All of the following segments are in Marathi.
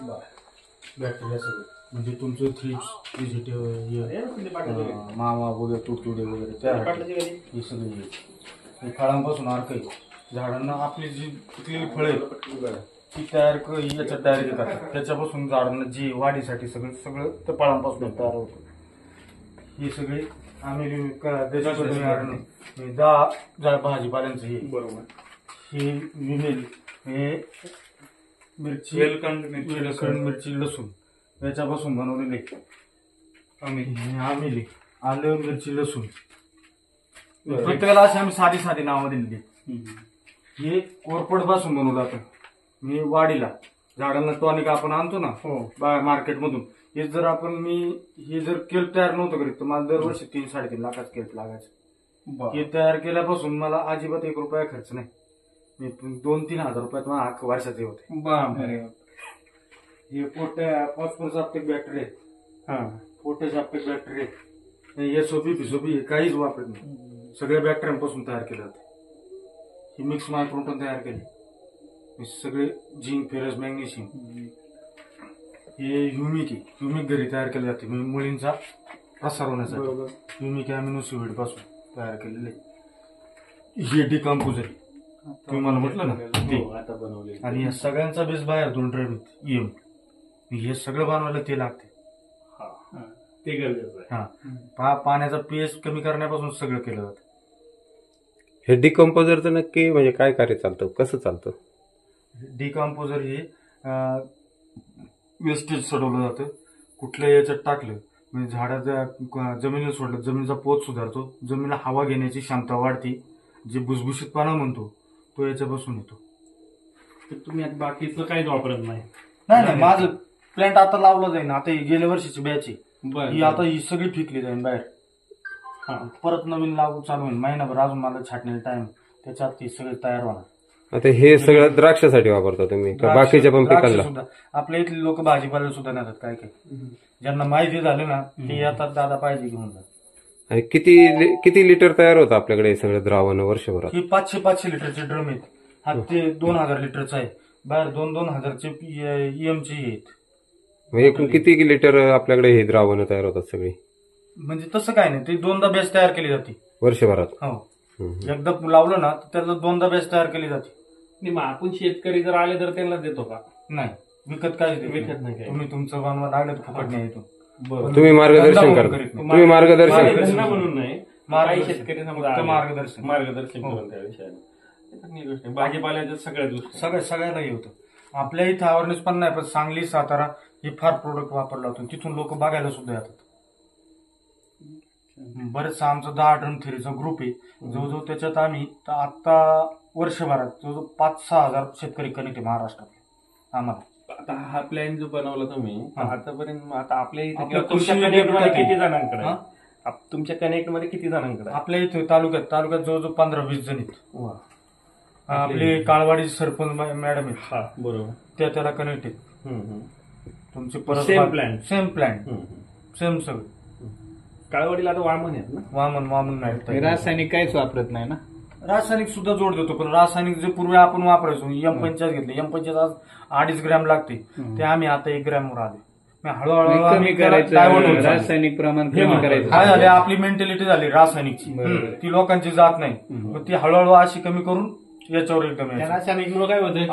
बॅक्टेरिया सगळे म्हणजे तुमचं थ्रिप्स मावा वगैरे तुडतुडे वगैरे त्या हे सगळे हे फळांपासून अर्क आहे झाडांना आपली जी पिकलेली फळं आहेत ती याच्यात तयार करतात त्याच्यापासून झाडांना जी वाढीसाठी सगळं सगळं त्या फळांपासून तयार होतं. हे सगळे आम्ही दहा भाजीपाल्यांचं हे बरोबर हे विमेल हे मिरची मिरची लसूण याच्यापासून बनवलेले आम्ही आलं मिरची लसूण प्रत्येकाला अशी आम्ही साधी साधी नावं दिलेली. हे कोरपड पासून बनवलं जातं. मी वाढीला झाडांना टॉनिक आपण आणतो ना मार्केटमधून हे जर हे जर केल्प तयार नव्हतं करीत तर मला दरवर्षी 3-3.5 लाखाचं केल्प लागायचं. हे तयार केल्यापासून मला अजिबात 1 रुपया खर्च नाही. मी 2-3 हजार रुपयात मला वर्षाचे होते. हे phosphorus uptake bacteria potash uptake bacteria SOP फिसोपी काहीच वापरत नाही. सगळ्या बॅक्टेरियांपासून तयार केलं जातं. हे मिक्स मायक्रोटन तयार केले सगळे झिंक फेरस मॅग्नेशियम. हे ह्युमिक घरी तयार केले जाते म्हणजे मुलींचा प्रसार होण्यासाठी ह्युमिक अॅमिनोसिड पासून तयार केलेले. हे डिकम्पोजर तुम्ही मला म्हटलं ना ते आता बनवले आणि या सगळ्यांचा बेस बाहेर 2 ड्राईव्ह हे सगळं बनवायला ते लागते. ते गरजेचं आहे. पाण्याचा पीएच कमी करण्यापासून सगळं केलं जातं. हे डिकम्पोजरचं नक्की म्हणजे काय कार्य चालतं कसं चालतं? डिकम्पोजर हे वेस्टेज सोडवलं जातं. कुठल्या याच्यात टाकलं म्हणजे झाडाच्या जमिनीला सोडलं जमिनीचा पोत सुधारतो. जमिनीला हवा घेण्याची क्षमता वाढते. जे भुसभुशीतपणा म्हणतो तो याच्यापासून येतो. तुम्ही बाकीचं काहीच वापरत नाही? नाही माझं प्लॅन्ट आता लावलं जाईल. आता गेल्या वर्षीची बॅच आहे आता ही सगळी फिकली जाईल बाहेर. परत नवीन लागू चालू होईल महिनाभर अजून मला छाटण्याचा टाइम त्याच्यात ती सगळी तयार होणार. आता हे सगळं द्राक्षासाठी वापरता तुम्ही का बाकीच्या पण पिकांना? आपल्या इथले लोक भाजीपाला सुद्धा नेतात. काय ज्यांना माहिती झालं ना ते येतात दादा पाहिजे घेऊन जातात. आणि किती लिटर तयार होतं आपल्याकडे सगळं द्रावण वर्षभरात? ही 500 लिटरचे ड्रम आहेत. हा ते 2000 लिटरचा आहे. बाहेर 2,000चे EMचे आहेत. म्हणजे किती लिटर आपल्याकडे हे द्रावण तयार होतात सगळी? म्हणजे तसं काय नाही ते 2दा बॅच तयार केली जाते वर्षभरात. हो एकदा लावलं ना तर त्याला 2दा बॅच तयार केली जाते. आपण शेतकरी जर आले तर त्यांना देतो का? नाही विकत काय विकत नाही. तुम्ही तुमचं बनवा लागलं तर फुकट नाही येतो. तुम्ही मार्गदर्शन करता? तुम्ही मार्गदर्शन म्हणून नाही शेतकरी मार्गदर्शन करून त्या विषयाने भाजीपाल्याच्या सगळ्या गोष्टी सगळ्याला होतं. आपल्या इथं अवेअरनेस पण नाही पण सांगली सातारा हे फार प्रोडक्ट वापरला होतो. तिथून लोक बघायला सुद्धा येतात. बरेच आमचा 10 ड्रम थेरीचा ग्रुप आहे. जवळजवळ त्याच्यात आम्ही आता वर्षभरात जवळजवळ 5-6 हजार शेतकरी कनेक्ट आहे महाराष्ट्रात आम्हाला. आता हा प्लॅन जो बनवला तुम्ही आतापर्यंत आता आपल्या इथे तुमच्या कनेक्टमध्ये किती जणांकडे? तुमच्या कनेक्टमध्ये किती जणांकडे? आपल्या इथे तालुक्यात जवळजवळ 15-20 जण आहेत. आपले काळवाडी सरपंच मॅडम आहेत बरोबर त्याला कनेक्ट आहेत. तुमचे परत सेम प्लॅन सेम सगळं. काळवाडीला आता वामन आहेत ना? वामन नाही. रासायनिक काहीच वापरत नाही ना? रासायनिक सुद्धा जोड देतो पण रासायनिक जे पूर्वी आपण वापरायचो M50 घेतले. M50 आज 2.5 ग्रॅम लागते ते आम्ही आता 1 ग्रॅमवर आले. हळूहळू रासायनिक प्रमाण कमी करायचं. काय झाले आपली मेंटॅलिटी झाली रासायनिकची ती लोकांची जात नाही. ती हळूहळू अशी कमी करून याच्यावर एकदम रासायनिक काय होतं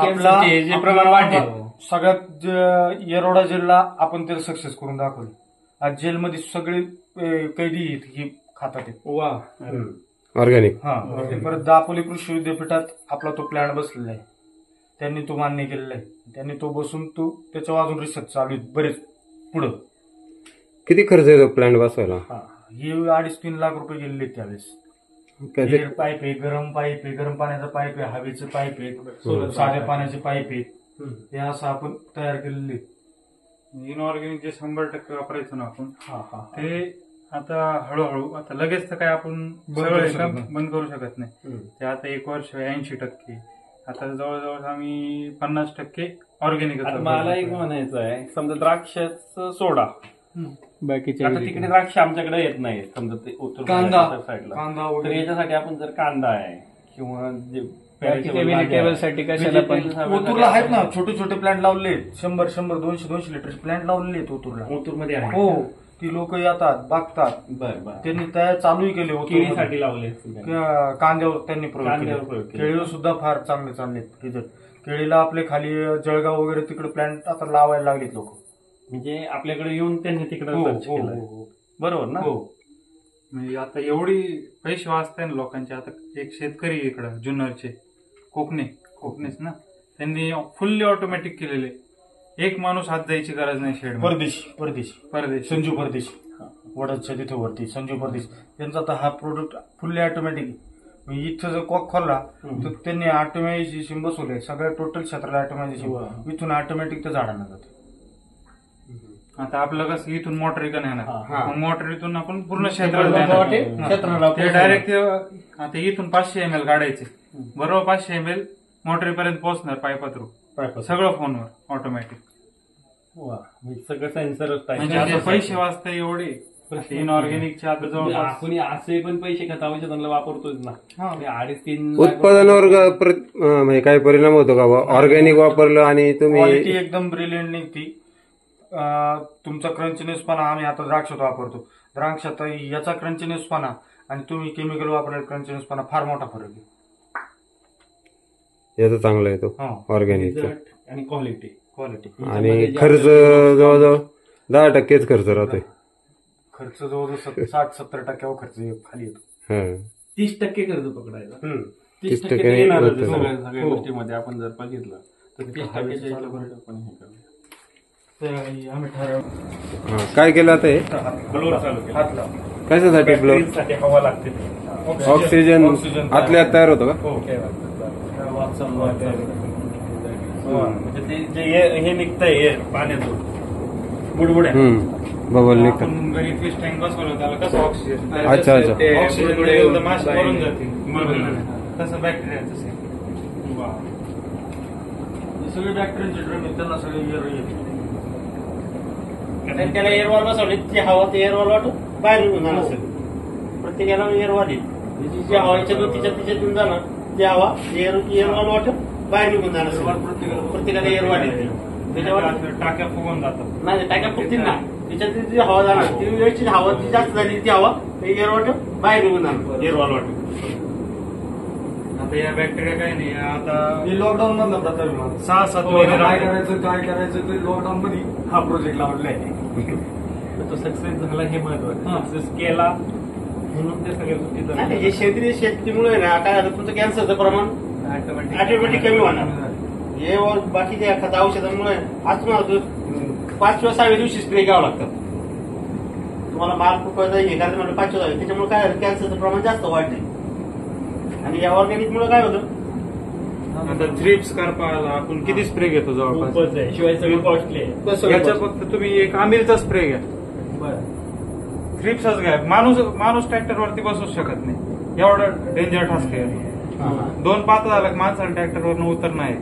जे प्रमाण वाढते. सगळ्यात येरोडा जेलला आपण त्याला सक्सेस करून दाखवलं. आज जेलमध्ये सगळे कैदी ही खातात. ऑर्गॅनिक. परत दापोली कृषी विद्यापीठात आपला तो प्लॅन बसलेला आहे. त्यांनी तो मान्य केलेला आहे. त्यांनी तो बसून तो त्याच्यावर अजून रिसर्च चालू आहे बरेच पुढं. किती खर्च येतो प्लॅन बसवायला? हे 2.5-3 लाख रुपये गेलेले त्यावेळेस. एअर पाईप आहे गरम पाईप आहे गरम पाण्याचा पाईप आहे हवेचं पाईप आहे साध्या पाण्याचे पाईप आहेत. हे असं आपण तयार केलेले. इनऑर्गॅनिक जे 100% वापरायचं ना आपण ते आता हळूहळू आता लगेच तर काय आपण बंद करू शकत नाही. ते आता 1 वर्ष 80%. आता जवळजवळ आम्ही 50% ऑर्गॅनिक. मला एक म्हणायचं आहे समजा द्राक्षाचं सोडा बाकीच्या आता तिकडे द्राक्ष आमच्याकडे येत नाही समजा ते उत्तर साईडला तर याच्यासाठी आपण जर कांदा आहे किंवा जे टेबलसाठी कशाला पण ओतूरला आहेत ना छोटे छोटे प्लांट लावले 100 200 लिटरचे प्लांट लावलेले आहेत ओतूरला. ओतूरमध्ये आहे. हो ती लोक येतात बघतात. बरं. त्यांनी तयार चालूही केले केळीसाठी लावले कांद्यावर त्यांनी प्रयोग कांद्यावर केले. प्रयोग केले. केळीवर सुद्धा फार चांगले चाललेत रिझल्ट. केळीला आपले खाली जळगाव वगैरे तिकडे प्लांट आता लावायला लागलेत लोक. म्हणजे आपल्याकडे येऊन त्यांनी तिकडे हो, सर्च हो, केलं. हो. बरोबर ना. हो म्हणजे आता एवढी पैसे वाचताय ना लोकांचे. आता एक शेतकरी इकडं जुन्नरचे कोकणेच ना, त्यांनी फुल्ली ऑटोमॅटिक केलेले. एक माणूस हात जायची गरज नाही शेड. परदेशी संजू परदेशी वडाच्या तिथे वरती संजू परदेशी त्यांचा तर हा प्रोडक्ट फुल्ली ऑटोमॅटिक. इथं जर कॉक खोलला तर त्यांनी ऑटोमॅटिक बसवले सगळ्या टोटल क्षेत्राला ऑटोमॅटिक. इथून ऑटोमॅटिक त्या झाडांना जाते. आता आपलं कसं इथून मोटर इकडे हा. येणार, मग मोटर इथून आपण पूर्ण क्षेत्राला डायरेक्ट आता इथून 500 ml काढायचे, बरोबर 500 ml मोटरीपर्यंत पोहोचणार पायपा थ्रू. सगळं फोनवर ऑटोमॅटिक. सगळं सेन्सर म्हणजे आता पैसे वाचता एवढे इनऑर्गॅनिकचे आता जवळ आपण असे पण पैसे खत औषधांना वापरतोच ना. 2.5-3 उत्पादनावर म्हणजे काय परिणाम होतो का ऑर्गॅनिक वापरलं आणि तुम्ही क्वालिटी एकदम ब्रिलियंट निघती. तुमचा क्रंचनेसपणा आम्ही आता द्राक्षात वापरतो. द्राक्षात याचा क्रंचनेसपणा आणि तुम्ही केमिकल वापरलेला क्रंचनेसपणा फार मोठा फरक आहे. याचा चांगला येतो ऑर्गॅनिकचा. आणि क्वालिटी आणि खर्च जवळजवळ 10% खर्च राहतोय. खर्च जवळजवळ 60-70% खर्च खाली येतो. 30% खर्च पकडायचा. 30% येणारच होतं. सगळ्या गोष्टीमध्ये आपण जर बघितलं तर 30% आपण हे करू. आम्ही ठरवलं काय केलं आता हे ब्लोअर चालू केला. हात लाव. कशासाठी ब्लोअर? साठी हवा लागते. ऑक्सिजन आतल्या आत तयार होतं का? हो. म्हणजे ते जे हे निघतंय पाण्यातून बुडबुड्या बबल निघतात. आपण घरी फिश टँक बसवलं त्याला कसं ऑक्सिजन अच्छा. ऑक्सिजन मासे मरून जातील, तसं बॅक्टेरियाचं सेम. सगळे बॅक्टेरियाचे ड्रम त्यांना सगळे येते. त्याला एअरवॉल बसवली ती हवा ते एअरवॉल वाटून बाहेर निघून जाणार असेल. प्रत्येकाला एअरवॉल येईल जी हवा याच्यातून तिच्यातून जाणार ती हवा एअरवॉल वाटून बाहेर निघून जाणार असेल. प्रत्येकाला एअरवॉल येते. त्याच्यावर टाक्या फुगून जातात. नाही टाक्या फुगतील ना. त्याच्यात जी हवा जाणार ती वेळची हवा जी जास्त झाली ती हवा एअर वाटून बाहेर निघून जाणार एअरवॉल वाटून. आता या बॅक्टेरिया काही नाही. आता हे लॉकडाऊन मधला प्रकार आहे माझा. 6-7 काय करायचं ते लॉकडाऊन मध्ये हा प्रोजेक्ट लावलेला आहे. तो सक्सेस झाला हे महत्वाचं. सक्सेस केला म्हणून ते सगळ्या गोष्टी नाही हे सेंद्रिय शेतीमुळे ना काय झालं तुमचं कॅन्सरचं प्रमाण ऑटोमॅटिक कमी होणार. हे बाकीच्या एखाद्या औषधांमुळे आज तुम्हाला 5 किंवा 6व्या दिवशी स्प्रे घ्यावं लागतं. तुम्हाला माल फुकवायचा हे करायचं म्हणजे 5 दिवस. त्याच्यामुळे काय झालं कॅन्सरचं प्रमाण जास्त वाढते. आणि या ऑर्गॅनिक मुळे काय होतं आता थ्रिप्स करपाला आपण किती स्प्रे घेतो जवळपास. शिवाय सगळी कॉस्टली आहे. याच्या फक्त तुम्ही एक आमिलचा स्प्रे घ्या, थ्रिप्सच घ्या. माणूस ट्रॅक्टरवरती बसूच शकत नाही, एवढं डेंजर टास्क आहे. 2 पात झालं की माणसाला ट्रॅक्टरवरनं उतरणं आहे.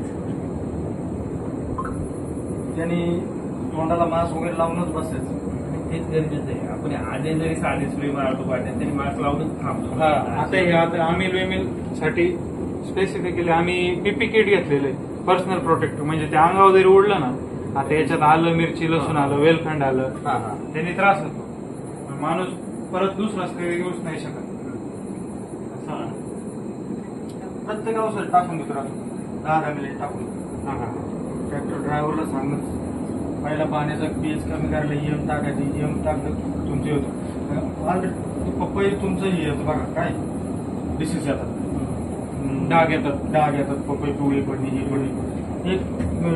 त्यांनी तोंडाला मास्क वगैरे लावूनच बसायचं. तेच गरजेचं आहे. आपण आधी जरी साधी स्प्रे मारतो पाण्यात तरी मास्क लावूनच थांबतो. आता हे आता आमिल वेमिल साठी स्पेसिफिकली आम्ही पीपी किट घेतलेलं आहे, पर्सनल प्रोटेक्टिव्ह. म्हणजे ते अंगावर जरी उडलं ना, आता याच्यात आलं, मिरची, लसूण आलं, वेलखंड आलं, त्यांनी त्रास होतो. माणूस परत दुसरा स्प्रे घेऊच नाही शकत. प्रत्येक औषध टाकून देतो राहतो 10 मिनिट टाकून. ट्रॅक्टर ड्रायव्हरला सांगत पहिला पाण्याचा पीएच कमी करायला EM टाकायचं. EM टाकलं तुमचं होतं ऑलरेडी पपई तुमचं हे येतं बघा काय डिसीज येतात, डाग येतात पपई पिवळी पडणी ही पडणी. एक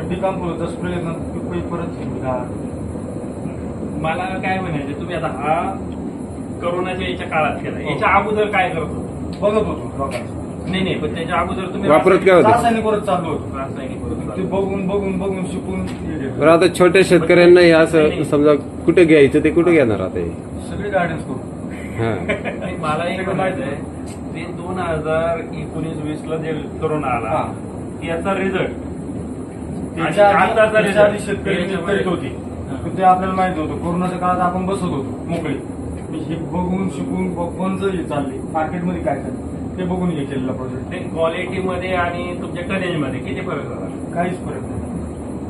डिकम्पोजचा स्प्रे पपई परत मला काय म्हणायचं तुम्ही आता हा करोनाच्या याच्या काळात केला, याच्या अगोदर काय करतो बघत होतो लोकांचं. नाही पण त्याच्या अगोदर तुम्ही वापरत काय होतं? रासायनिक वरच चालू होतं. रासायनिक ते बघून शिकून बरं आता छोट्या शेतकऱ्यांना हे असं समजा कुठे घ्यायचं ते कुठे घेणार आता हे? सगळे गायडन्स करू. मला एक माहिती आहे ते 2019-20 ला जे करोना आला याचा रिझल्ट त्याच्या आधी शेतकरी करीत होती ते आपल्याला माहिती होतं. कोरोनाच्या काळात आपण बसत होतो मोकळी. हे बघून शिकून कोणचं हे चाललंय मार्केटमध्ये काय चाललंय ते बघून घेतलेला प्रोजेक्ट. ते क्वालिटीमध्ये आणि तुमच्या कनेजमध्ये किती फरक झाला? काहीच फरक नाही.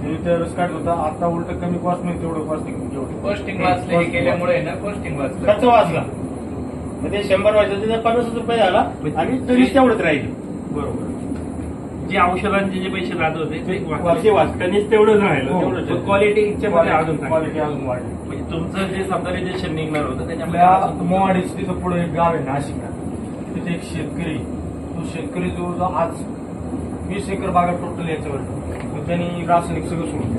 हे त्यावेळेस काय होतं, आता उलट कमी कॉस्ट नाही तेवढं कॉस्टिंग पोस्टिंग वाचले हे केल्यामुळे ना पोस्टिंग वाचलं. खर्च वाचला. म्हणजे 100 व्हायचं तिथे 50 रुपये झाला आणि तरी तेवढंच राहील. बरोबर. जे औषधांचे जे पैसे जात होते ते वाचले वाचले. कणीस तेवढंच राहिलं. क्वालिटीच्या मध्ये अजून क्वालिटी अजून वाढली. म्हणजे तुमचं जे समजा रिजेक्शन निघणार होतं आपल्या त्याच्यामध्ये मोवाडीच तिथं पुढे एक गाव आहे नाशिकला, तिथे एक शेतकरी, तो शेतकरी जो आज 20 एकर बागा टोटल याच्यावर, तर त्यांनी रासायनिक सगळं सोडून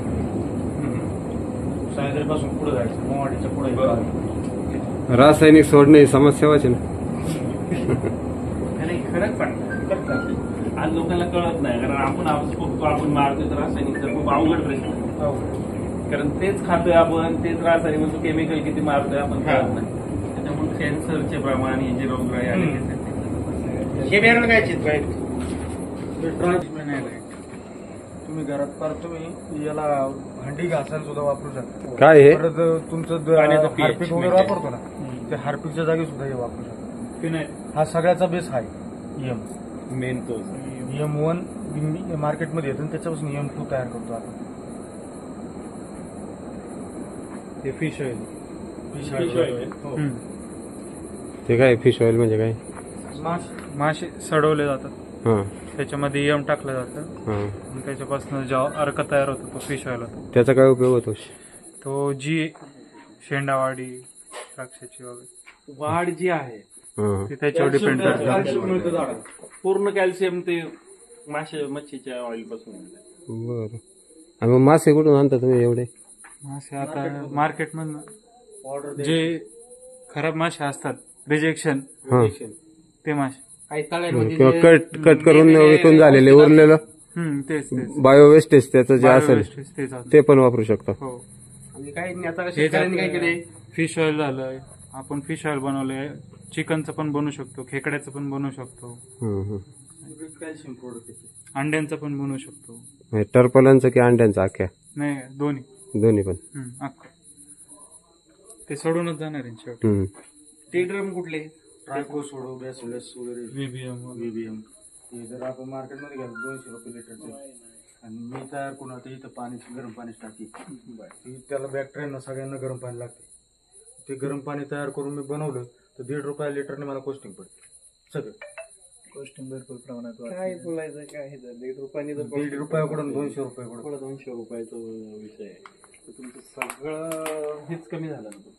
सह्याद्रीपासून पुढे जायचं, मोवाडीच्या पुढे एक गाव आहे. रासायनिक सोडणे ही समस्या व्हायची ना. त्याला खरंच सांगतात. आज लोकांना कळत नाही, कारण आपण आवाज बघतो, आपण मारतोय तर रासायनिकचा खूप अवघड प्रश्न आहे. कारण तेच खातोय आपण, तेच रासायनिक म्हणतो, केमिकल किती मारतोय आपण कळत नाही. त्याच्यामुळे कॅन्सरचे प्रमाण, हे जे रोगराई आले हे बियाणं काय चित्र आहे? तुम्ही घरात फार तुम्ही याला भांडी घासायला सुद्धा वापरू शकता. काय हे? परत तुमचं पाण्याचं pH हार्पिक वगैरे वापरतो ना, ते हार्पिकच्या जागी सुद्धा हे वापरू शकता. हा सगळ्याचा बेस आहे एम. मेन तो M1 मार्केटमध्ये येतं आणि त्याच्यापासून M2 तयार करतो आपण. ते फिश ऑइल. हो. ते काय फिश ऑइल म्हणजे काय? मासे सडवले जातात, हा त्याच्यामध्ये यम टाकलं जातं हा. आणि त्याच्यापासून जो अर्क तयार होतो तो फिश ऑइल होतो. त्याचा काय उपयोग होतो? तो जी शेंडावाडी द्राक्षाची वगैरे वाढ जी आहे हा. ती त्याच्यावर डिपेंड करते. पूर्ण कॅल्शियम ते मच्छीच्या ऑइल पासून येतं. बरं. आणि मग मासे कुठून आणता तुम्ही एवढे? मासे आता मार्केटमधनं जे खराब मासे असतात, रिजेक्शन, हा. ते मासे. किंवा कट करून विकून झालेले उरलेलं तेच बायो वेस्टेज त्याचं जे असेल तेच ते पण वापरू शकता. हो. आणि काही नाही, आता शेतकऱ्यांनी काय केलंय, फिश ऑइल झालंय, आपण फिश ऑइल बनवलंय, चिकनचं पण बनवू शकतो, खेकड्याचं पण बनवू शकतो, कॅल्शियम प्रोडक्ट. अंड्यांचं पण बनवू शकतो. टर्पलांचं की अंड्यांचं अख्ख्या? नाही, दोन्ही पण. अख्खं ते सोडूनच जाणार आहे शेवटी. हम्म. ते ड्रम कुठले? ट्रायको सोडो, बॅसिलस वगैरे, VBM. हे जर आपण मार्केटमध्ये घ्याल 200 रुपये लिटरचे, आणि मी तयार करून आता इथं पाणी, गरम पाणी टाकी, त्याला बॅक्टेरियांना सगळ्यांना गरम पाणी लागते. ते गरम पाणी तयार करून मी बनवलं तर 1.5 रुपये लिटरने मला कॉस्टिंग पडते. सगळं कॉस्टिंग भरपूर प्रमाणात काय बोलायचं, काय 1.5 रुपयाने तर 1.5 रुपयाकडून 200 रुपयाकडून. 200 रुपयाचा विषय आहे. तर तुमचं सगळं हेच कमी झालं ना.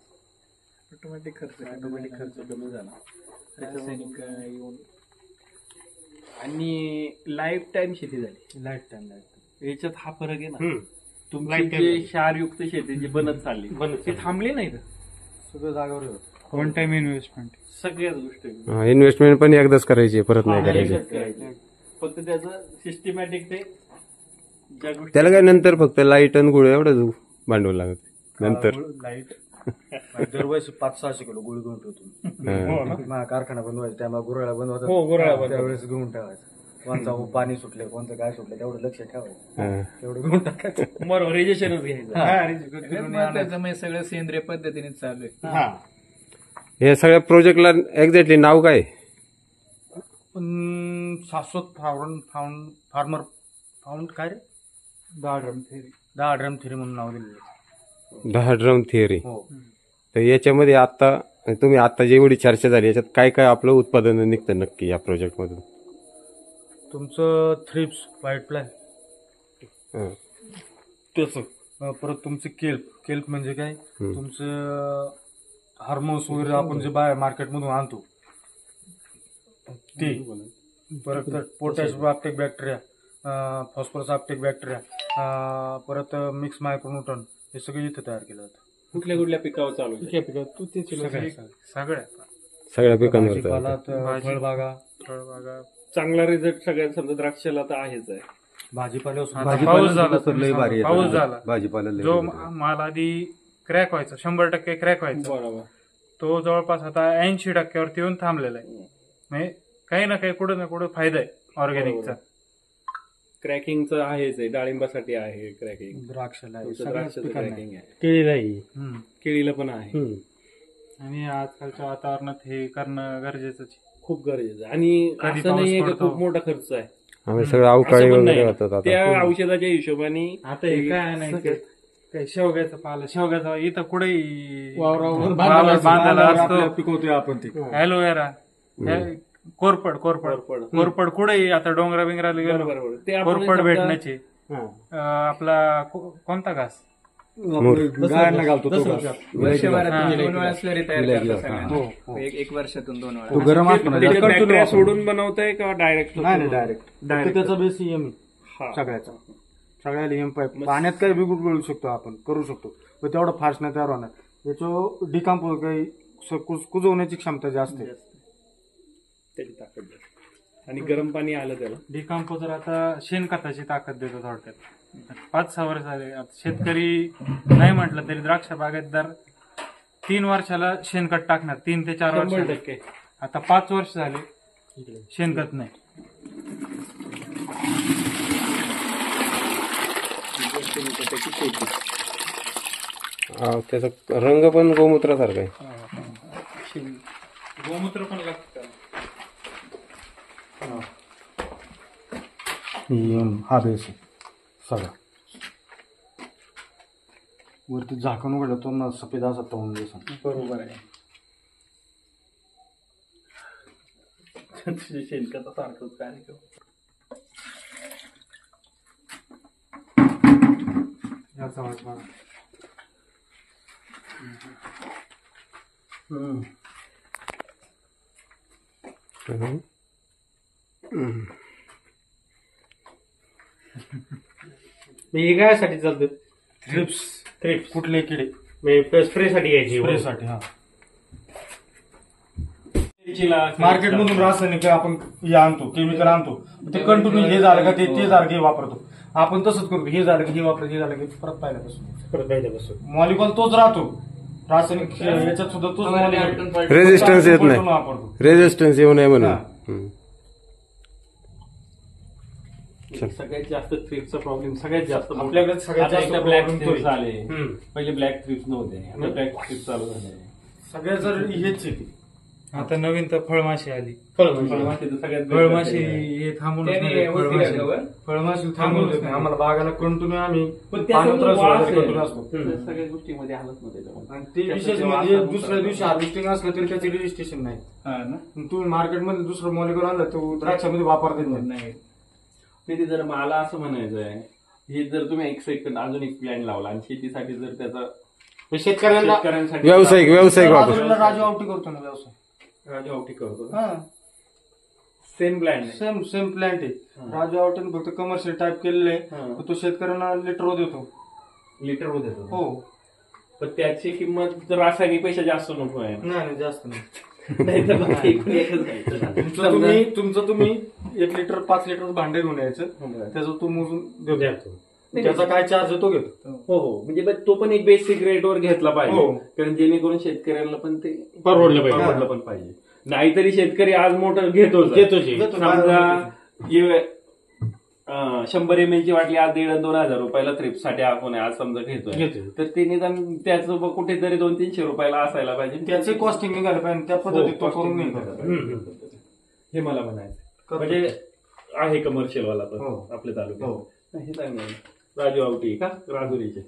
ऑटोमॅटिक खर्च ऑटोमॅटिक खर्च कमी झाला. रासायनिक येऊन आणि लाईफ टाईम शेती झाली. लाईफ टाइम याच्यात हा फरक आहे ना. तुमची जे क्षारयुक्त शेती जी बनत चालली ती थांबली नाही तर सगळं जागेवर होतं. One time investment. सगळ्याच गोष्टी इन्व्हेस्टमेंट पण एकदाच करायची, परत नाही करायची. फक्त त्याचं सिस्टमॅटिक ते ज्या गोष्टी त्याला काय नंतर फक्त लाईट आणि गुळ एवढंच भांडवल लागत नंतर. लाईट दरवर्षी 500-600 किलो गुळ घेऊन ठेवतो. माझा कारखाना बंद व्हायचा, त्यामुळे गुराळा बंद होता, त्यावेळेस घेऊन ठेवायचं. कोणता पाणी सुटलं, कोणतं काय सुटलं, तेवढं लक्ष ठेवायचं, तेवढं घेऊन टाकायचं. बरोबर रिजेक्शनच घ्यायचं. महत्वाचं म्हणजे सगळं सेंद्रिय पद्धतीने चालू आहे. हे सगळ्या प्रोजेक्टला एक्झॅक्टली नाव काय? शाश्वत फार्मर फाउंड काय रे, 10 ड्रम थेरी म्हणून नाव दिलेलं. 10 ड्रम थिअरी. हो. तर याच्यामध्ये आता तुम्ही आता जेवढी चर्चा झाली याच्यात काय काय आपलं उत्पादन निघतं नक्की या प्रोजेक्ट मधून? तुमचं थ्रिप्स, व्हाईट फ्लाय, हं. परत तुमचे केल्प म्हणजे काय, तुमचं हार्मोन्स वगैरे आपण जे बाहेर मार्केटमधून आणतो ते, परत potash Uptake bacteria, phosphorus Uptake bacteria, परत मिक्स मायक्रोन्यूट्रॉन, हे सगळं इथे तयार केलं जातं. कुठल्या पिकावर चालू आहे? सगळ्या पिकांवर फळबागा, चांगला रिझल्ट सगळ्यात समजा द्राक्षाला तर आहेच आहे. पाऊस झाला, भाजीपाला जो माल आधी क्रॅक व्हायचा, 100% क्रॅक व्हायचा, बरोबर. तो जवळपास आता 80% येऊन थांबलेला आहे. म्हणजे काही ना काही कुठं ना कुठं फायदा आहे ऑर्गॅनिकचा. क्रॅकिंगचं आहेच आहे, डाळिंबासाठी आहे क्रॅकिंग, द्राक्षाला, द्राक्षाचं क्रॅकिंग आहे, केळीलाही. केळीला पण आहे. आणि आजकालच्या वातावरणात हे करणं गरजेचंच आहे. खूप गरजेचं आहे. आणि कधी असं नाहीये पाऊस की खूप पडतो. मोठा खर्च आहे आम्ही सगळं अवकाळी असं पण वगैरे नाही. होतात आता त्या औषधाच्या हिशोबाने आता हे काय नाही काय शेवग्याचं पाला शेवग्याचा इथं कुठेही वावरावर बांधायला असतो पिकवतोय आपण ते ॲलोवेरा कोरपड कोरपड कुठेही आता डोंगरा बिंगराला गेलो बरोबर ते आपण कोरपड समजा- भेटण्याची आपला कोणता घास गायांना घालतो तो घास. वर्षभरातून 2 वेळा स्लरी तयार करतात सगळ्यांना. एक वर्षातून 2 वेळा तो गरम असतो ना, त्याच्यात continue बॅक्टेरिया वापरतो. सोडून बनवताय का डायरेक्ट नाही डायरेक्ट त्याचा बेस EM सगळ्याचा सगळ्याला EM पाईप पाण्यात काही बिघडू शकतो आपण करू शकतो पण तेवढं फास्ट नाही तयार होणार याचं डिकम्पोज काही कुजवण्याची क्षमता जास्त आहे. त्याची ताकद जास्त. आणि गरम पाणी आलं त्याला डिकम्पोजर आता शेणखताची ताकद देतो थोडक्यात. 5-6 वर्ष झाले आता शेतकरी नाही म्हटलं तरी द्राक्ष बागायतदार 3 वर्षाला शेणखत टाकणार 3 ते 4 वर्ष 100%. आता 5 वर्ष झाले शेणखत नाही. त्याचा रंग पण गोमूत्रासारखा आहे. गोमूत्र पण लागतं. EM हा बेस आहे सगळा वरती झाकण उघडलं तो ना सफेद असा तवून दिसा. बरोबर आहे शेणखता सारखंच कार्यक्रम याचा वास बघा. हे काय चालतं थ्रिप्स कुठले किडे स्प्रेसाठी घ्यायची स्प्रेसाठी हा मिरचीला मार्केटमधून रासायनिक आपण हे आणतो केमिकल आणतो ते कंटिन्यू हे झालं का ते झालं की हे वापरतो. आपण तसंच करतो हे झालं की हे वापरतो हे झालं की परत पहिल्यापासून मॉलिक्युल तोच राहतो रासायनिक याच्यात सुद्धा तोच molecule. रेजिस्टन्स येत नाही वापरतो रेजिस्टन्स येऊ नये म्हणून. हम्म. सगळ्यात जास्त थ्रिप्सचा प्रॉब्लेम सगळ्यात जास्त आपल्याकडे सगळ्यात आता जास्त एकदा ब्लॅक problem थ्रिप्स तोय. आले पहिले ब्लॅक थ्रिप्स नव्हते आता ब्लॅक थ्रिप्स चालू झाले. सगळ्यात जर हेच आहे आता नवीन तर फळमाशी आली. फळमाशी तर सगळ्यात फळमाशी हे थांबून फळमाशी थांबून देत नाही. आम्हाला बागाला कंटिन्यू आम्ही पण त्याचा पाण्यात रस वास वगैरे आहे. कंटिन्यू असतो. सगळ्या गोष्टीमध्ये हालत नव्हते त्यामुळे. आणि ते विशेष म्हणजे दुसऱ्या दिवशी हार्वेस्टिंग असलं तरी त्याचे रजिस्ट्रेशन नाही. तुम्ही मार्केटमध्ये दुसरं मॉलिक्युल आणलं तो द्राक्षामध्ये वापरता येत नाही. ते जर मला असं म्हणायचं आहे हे जर तुम्ही एक सेकंड अजून एक प्लॅन लावला आणि शेतीसाठी जर त्याचा शेतकऱ्यांसाठी व्यावसायिक वापर. राजूला राजू आवटी करतो ना व्यवसाय राजू आवटी करतो हा सेम प्लॅन सेम प्लांट आहे. राजू आवटीने फक्त कमर्शियल टाईप केलेलं आहे तो शेतकऱ्यांना लिटर देतो. लिटर देतो हो पण त्याची किंमत जर रासायनिक पेक्षा जास्त नको आहे नाही जास्त नाही. नाहीतर मग एकूण एकच घ्यायचं. तुमचं तुम्ही 1 लिटर 5 लिटर भांडे घेऊन यायचं त्याचं तो मोजून देतो. त्याचा काय चार्ज तो घेतो. हो म्हणजे तो पण एक बेसिक रेटवर घेतला पाहिजे हो. कारण जेणेकरून शेतकऱ्यांना पण ते परवडलं पण पाहिजे. नाहीतरी शेतकरी आज मोटर घेतो समजा 100 ml ची वाटली आज 1,500-2,000 रुपयाला थ्रिप्ससाठी आपण आज समजा घेतोय तर ते निदान त्याचं कुठेतरी 200-300 रुपयाला असायला पाहिजे. त्याचे कॉस्टिंग निघालं पाहिजे त्या पद्धतीत तो करून नाही. हे मला म्हणायचं म्हणजे आहे कमर्शियल वाला पण हो. आपल्या तालुक्यात हे चांगलं आहे. राजू आवटी का राजुरीचे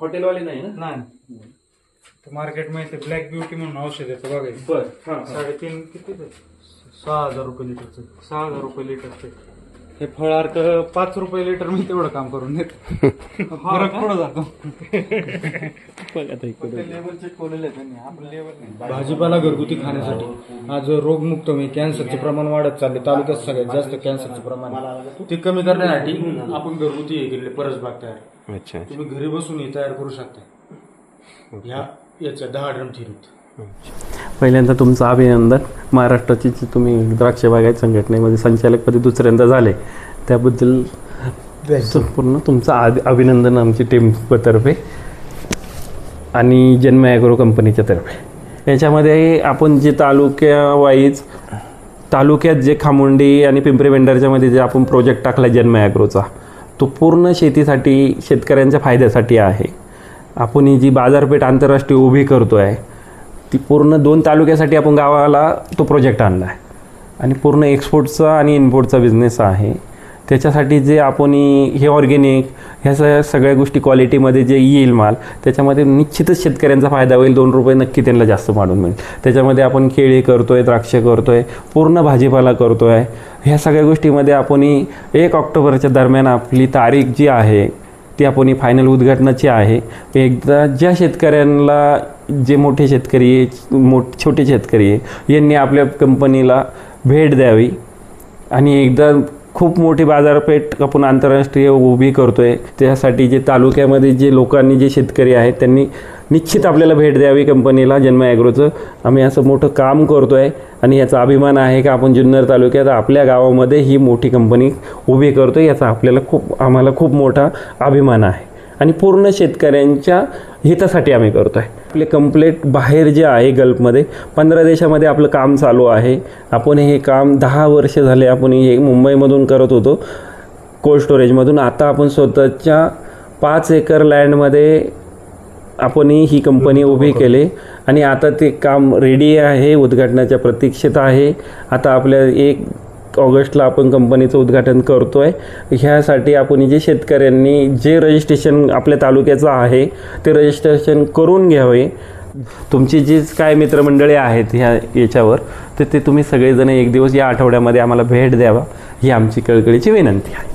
हॉटेलवाले नाही ना. नाही मार्केटमध्ये ब्लॅक ब्युटी म्हणून औषध येतं बघायचं. बरं 3.5 किती 6,000 रुपये लिटरचं 6,000 रुपये लिटरचे हे फळार्थ 5 रुपये लिटर मी तेवढं काम करून देतो. फरक पुढे जातो. लेवल चेक केलेलं आहे त्यांनी आपलं लेवल नाही. भाजीपाला घरगुती खाण्यासाठी आज रोगमुक्त कॅन्सरचे प्रमाण वाढत चालले तालुक्यात सगळ्यात जास्त कॅन्सरचं प्रमाण ते कमी करण्यासाठी आपण घरगुती हे केले परसबाग तयार. अच्छा तुम्ही घरी बसून हे तयार करू शकता. ह्या याच्या 10 ड्रम थिरीत. पहिल्यांदा तुमचं अभिनंदन. महाराष्ट्राची जी तुम्ही द्राक्ष बागायत संघटनेमध्ये संचालकपदी दुसऱ्यांदा झाले त्याबद्दल संपूर्ण तुमचं अभिनंदन आमची टीमतर्फे आणि जन्म ॲग्रो कंपनीच्या तर्फे. याच्यामध्ये आपण जे तालुक्यात जे खामुंडी आणि पिंपरी पेंढारच्या मध्ये जे आपण प्रोजेक्ट टाकला जन्म ॲग्रोचा तो पूर्ण शेतीसाठी शेतकऱ्यांच्या फायद्यासाठी आहे. आपण ही जी बाजारपेठ आंतरराष्ट्रीय उभी करतो आहे ती पूर्ण 2 तालुक्यासाठी आपण गावाला तो प्रोजेक्ट आणला आहे आणि पूर्ण एक्सपोर्टचा आणि इम्पोर्टचा बिझनेस आहे. त्याच्यासाठी जे आपण हे ऑर्गेनिक ह्या सगळ्या गोष्टी क्वालिटीमध्ये जे येईल माल, त्याच्यामध्ये निश्चितच शेतकऱ्यांचा फायदा होईल. 2 रुपये नक्की त्यांना जास्त वाढून मिळेल. त्याच्यामध्ये आपण केळी करतोय, द्राक्ष करतोय, पूर्ण भाजीपाला करतोय. ह्या सगळ्या गोष्टीमध्ये आपण 1 ऑक्टोबरच्या दरम्यान आपली तारीख जी आहे ती आपण फायनल उद्घाटनाची आहे. एकदा ज्या शेतकऱ्यांना, जे मोठे शेतकरी छोटे शेतकरी यांनी आपल्या कंपनीला भेट द्यावी आणि एकदा खूप मोठी बाजारपेठ आपण आंतरराष्ट्रीय उभी करतोय. त्यासाठी जे तालुक्यामध्ये जे लोकांनी, जे शेतकरी आहेत, त्यांनी निश्चित आपल्याला भेट द्यावी कंपनीला जन्म ॲग्रोचं. आम्ही असं मोठं काम करतोय आणि याचा अभिमान आहे की आपण जुन्नर तालुक्यात आपल्या गावामध्ये ही मोठी कंपनी उभी करतोय. याचा आम्हाला खूप मोठा अभिमान आहे आणि पूर्ण शेतकऱ्यांच्या हितासाठी आम्ही करतोय. आपले कंप्लेट बाहेर जे आहे गल्फमध्ये 15 देशामध्ये आपलं काम चालू आहे. आपण हे काम 10 वर्ष झाले आपण हे मुंबईमधून करत होतो, कोल्ड स्टोरेजमधून. आता आपण स्वतःच्या 5 एकर लँडमध्ये आपण ही कंपनी उभी केली आणि आता ते काम रेडी आहे, उद्घाटनाच्या प्रतीक्षेत आहे. आता आपल्या 1 ऑगस्टला आपण कंपनीचं उद्घाटन करतोय. ह्यासाठी आपण जे शेतकऱ्यांनी जे रजिस्ट्रेशन आपल्या तालुक्याचं आहे ते रजिस्ट्रेशन करून घ्यावे. तुमची जी काय मित्रमंडळी आहेत याच्यावर ते तुम्ही सगळेजण एक दिवस या आठवड्यामध्ये आम्हाला भेट द्यावा ही आमची कळकळीची विनंती आहे.